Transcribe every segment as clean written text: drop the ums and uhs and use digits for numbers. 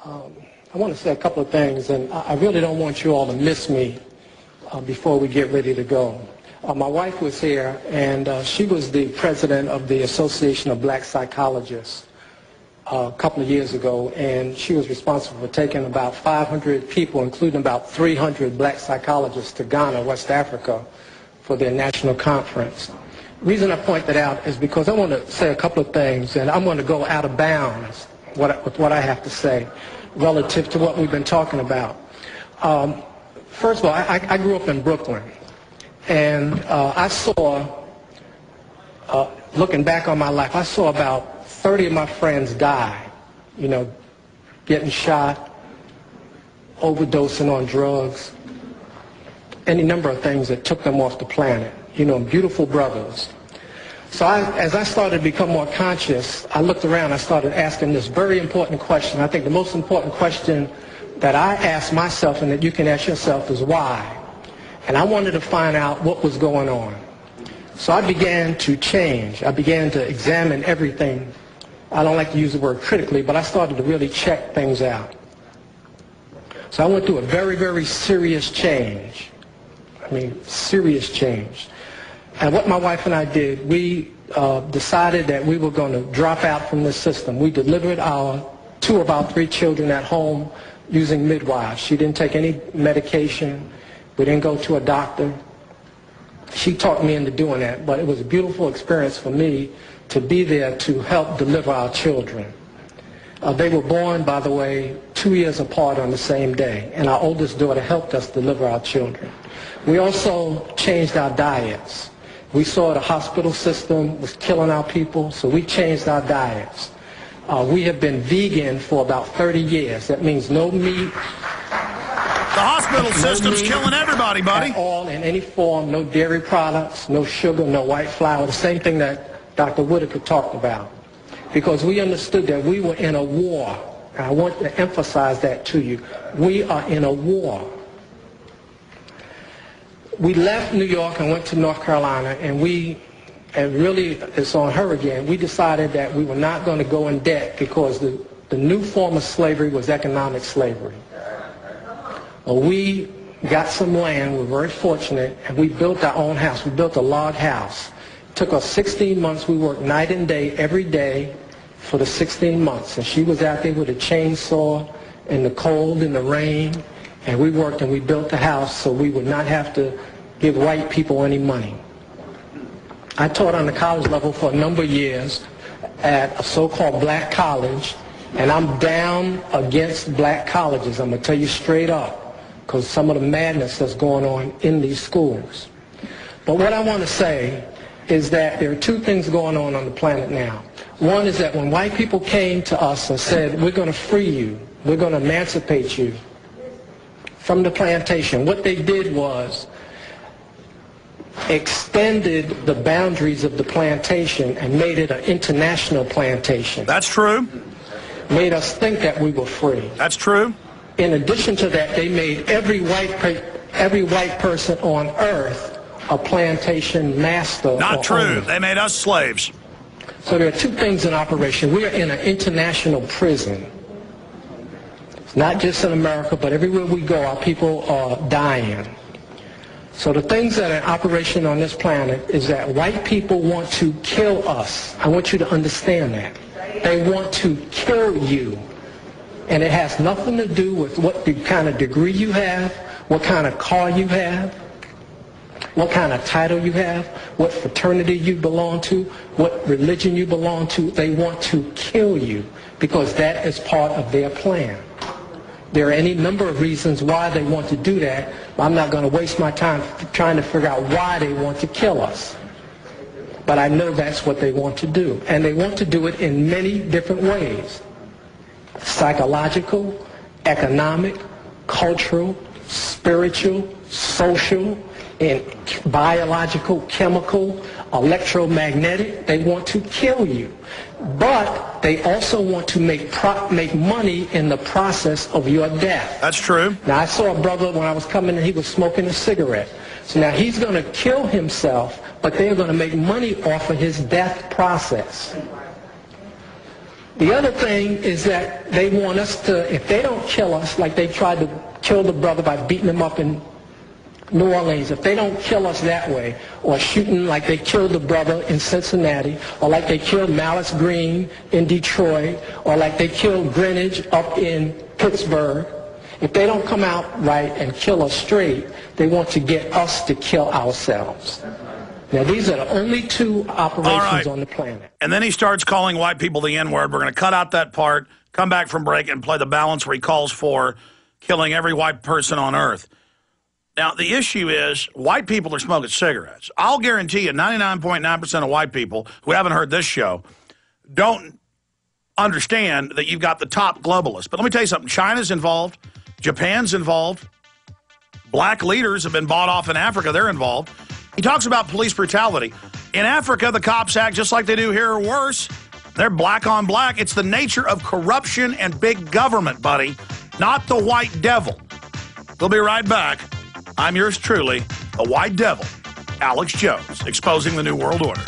I want to say a couple of things, and I really don't want you all to miss me before we get ready to go. My wife was here, and she was the president of the Association of Black Psychologists a couple of years ago, and she was responsible for taking about 500 people, including about 300 black psychologists, to Ghana, West Africa, for their national conference. The reason I point that out is because I want to say a couple of things, and I'm going to go out of bounds with what I have to say relative to what we've been talking about. First of all, I grew up in Brooklyn, and I saw, looking back on my life, I saw about 30 of my friends die, you know, getting shot, overdosing on drugs, any number of things that took them off the planet, you know, beautiful brothers. So as I started to become more conscious, I looked around, I started asking this very important question. I think the most important question that I ask myself and that you can ask yourself is why? And I wanted to find out what was going on. So I began to change. I began to examine everything. I don't like to use the word critically, but I started to really check things out. So I went through a very, very serious change. I mean, serious change. And what my wife and I did, we decided that we were going to drop out from this system. We delivered two of our 3 children at home using midwives. She didn't take any medication. We didn't go to a doctor. She talked me into doing that, but it was a beautiful experience for me to be there to help deliver our children. They were born, by the way, 2 years apart on the same day, and our oldest daughter helped us deliver our children. We also changed our diets. We saw the hospital system was killing our people, so we changed our diets. We have been vegan for about 30 years. That means no meat. The hospital system's killing everybody, buddy. At all, in any form, no dairy products, no sugar, no white flour, the same thing that Dr. Whitaker talked about. Because we understood that we were in a war. And I want to emphasize that to you. We are in a war. We left New York and went to North Carolina, and really, it's on her again, we decided that we were not going to go in debt because the new form of slavery was economic slavery. We got some land, we were very fortunate, and we built our own house. We built a log house. It took us 16 months. We worked night and day, every day for the 16 months. And she was out there with a chainsaw in the cold, in the rain, and we worked and we built the house so we would not have to give white people any money. I taught on the college level for a number of years at a so-called black college, and I'm down against black colleges. I'm going to tell you straight up, because some of the madness that's going on in these schools. But what I want to say is that there are 2 things going on the planet now. One is that when white people came to us and said, we're going to free you, we're going to emancipate you from the plantation, what they did was extended the boundaries of the plantation and made it an international plantation. That's true. Made us think that we were free. That's true. In addition to that, they made every white person on earth a plantation master. Not true. Owner. They made us slaves. So there are 2 things in operation. We are in an international prison. It's not just in America, but everywhere we go, our people are dying. So the things that are in operation on this planet is that white people want to kill us. I want you to understand that. They want to kill you. And it has nothing to do with what kind of degree you have, what kind of car you have, what kind of title you have, what fraternity you belong to, what religion you belong to. They want to kill you because that is part of their plan. There are any number of reasons why they want to do that. I'm not going to waste my time trying to figure out why they want to kill us. But I know that's what they want to do. And they want to do it in many different ways. Psychological, economic, cultural, spiritual, social, and biological, chemical, electromagnetic. They want to kill you. But they also want to make money in the process of your death. That's true. Now, I saw a brother when I was coming in, he was smoking a cigarette. So now he's going to kill himself, but they're going to make money off of his death process. The other thing is that they want us to, if they don't kill us, like they tried to kill the brother by beating him up in New Orleans, if they don't kill us that way, or shooting like they killed the brother in Cincinnati, or like they killed Malice Green in Detroit, or like they killed Greenwich up in Pittsburgh, if they don't come out right and kill us straight, they want to get us to kill ourselves. Now, these are the only two operations on the planet. And then he starts calling white people the N-word. We're going to cut out that part, come back from break, and play the balance where he calls for killing every white person on earth. Now, the issue is white people are smoking cigarettes. I'll guarantee you 99.9% of white people who haven't heard this show don't understand that you've got the top globalists. But let me tell you something. China's involved. Japan's involved. Black leaders have been bought off in Africa. They're involved. He talks about police brutality. In Africa, the cops act just like they do here or worse. They're black on black. It's the nature of corruption and big government, buddy, not the white devil. We'll be right back. I'm yours truly, the white devil, Alex Jones, exposing the New World Order.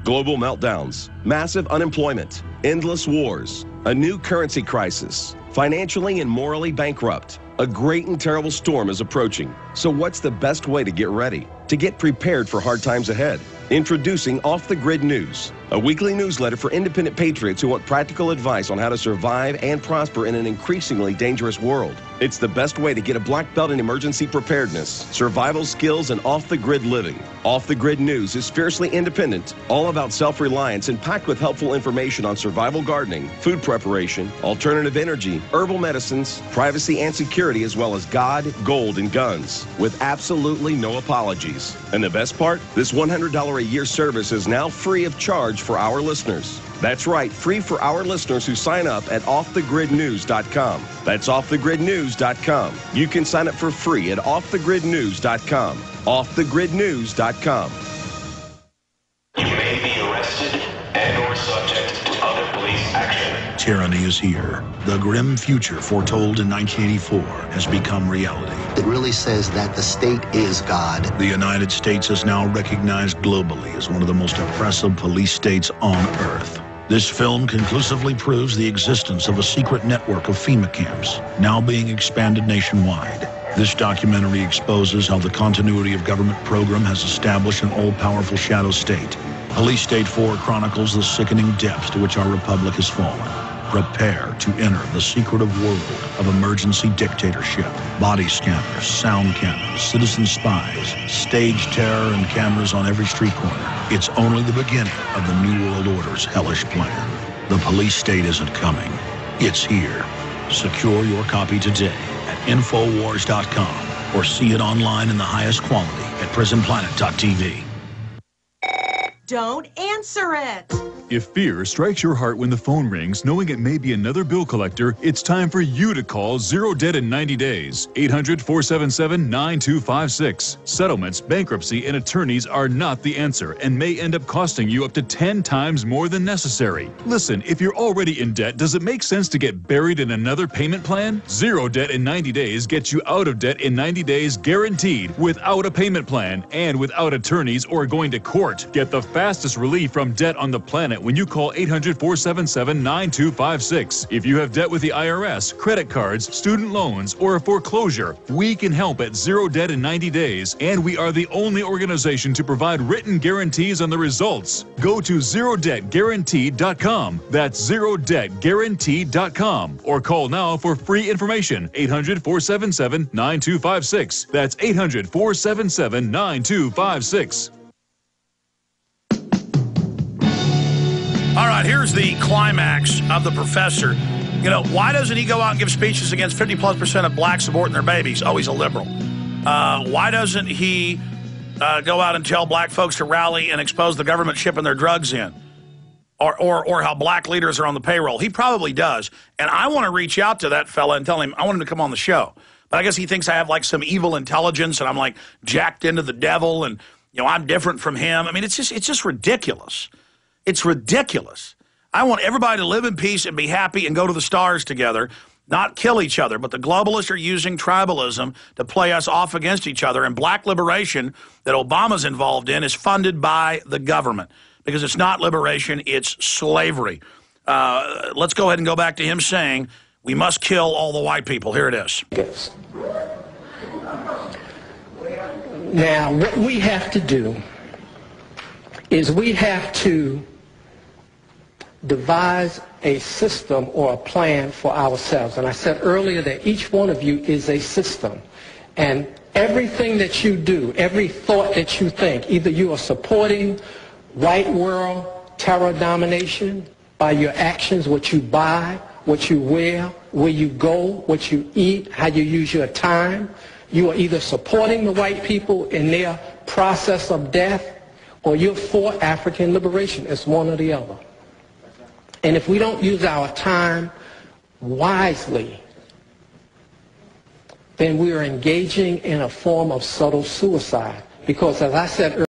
Global meltdowns, massive unemployment, endless wars, a new currency crisis, financially and morally bankrupt. A great and terrible storm is approaching. So what's the best way to get ready? To get prepared for hard times ahead? Introducing Off the Grid News, a weekly newsletter for independent patriots who want practical advice on how to survive and prosper in an increasingly dangerous world. It's the best way to get a black belt in emergency preparedness, survival skills, and off-the-grid living. Off the Grid News is fiercely independent, all about self-reliance, and packed with helpful information on survival gardening, food preparation, alternative energy, herbal medicines, privacy and security, as well as God, gold, and guns, with absolutely no apologies. And the best part? This $100 a year service is now free of charge for our listeners. That's right, free for our listeners who sign up at offthegridnews.com. That's offthegridnews.com. You can sign up for free at offthegridnews.com. Offthegridnews.com. You may be arrested and/or subject to other police action. Tyranny is here. The grim future foretold in 1984 has become reality. It really says that the state is God. The United States is now recognized globally as one of the most oppressive police states on earth. This film conclusively proves the existence of a secret network of FEMA camps, now being expanded nationwide. This documentary exposes how the continuity of government program has established an all-powerful shadow state. Police State 4 chronicles the sickening depths to which our republic has fallen. Prepare to enter the secretive world of emergency dictatorship. Body scanners, sound cameras, citizen spies, stage terror, and cameras on every street corner. It's only the beginning of the New World Order's hellish plan. The police state isn't coming. It's here. Secure your copy today at Infowars.com or see it online in the highest quality at PrisonPlanet.tv. Don't answer it. If fear strikes your heart when the phone rings, knowing it may be another bill collector, it's time for you to call Zero Debt in 90 days. 800-477-9256. Settlements, bankruptcy, and attorneys are not the answer and may end up costing you up to 10 times more than necessary. Listen, if you're already in debt, does it make sense to get buried in another payment plan? Zero Debt in 90 days gets you out of debt in 90 days guaranteed, without a payment plan and without attorneys or going to court. Get the fastest relief from debt on the planet when you call 800-477-9256. If you have debt with the IRS, credit cards, student loans, or a foreclosure, we can help at Zero Debt in 90 days, and we are the only organization to provide written guarantees on the results. Go to ZeroDebtGuaranteed.com. That's ZeroDebtGuaranteed.com. Or call now for free information. 800-477-9256. That's 800-477-9256. All right, here's the climax of the professor. You know, why doesn't he go out and give speeches against 50+% of blacks aborting their babies? Oh, he's a liberal. Why doesn't he go out and tell black folks to rally and expose the government shipping their drugs in? Or how black leaders are on the payroll? He probably does. And I want to reach out to that fella and tell him I want him to come on the show. But I guess he thinks I have like some evil intelligence and I'm like jacked into the devil and, you know, I'm different from him. I mean, it's just ridiculous. It's ridiculous. I want everybody to live in peace and be happy and go to the stars together. not kill each other, but the globalists are using tribalism to play us off against each other. And black liberation that Obama's involved in is funded by the government because it's not liberation, it's slavery. Let's go ahead and go back to him saying, we must kill all the white people. Here it is. Yes. Now, what we have to do is we have to devise a system or a plan for ourselves. And I said earlier that each one of you is a system. And everything that you do, every thought that you think, either you are supporting white world terror domination by your actions, what you buy, what you wear, where you go, what you eat, how you use your time. You are either supporting the white people in their process of death, or you're for African liberation. It's one or the other. And if we don't use our time wisely, then we are engaging in a form of subtle suicide. Because as I said earlier,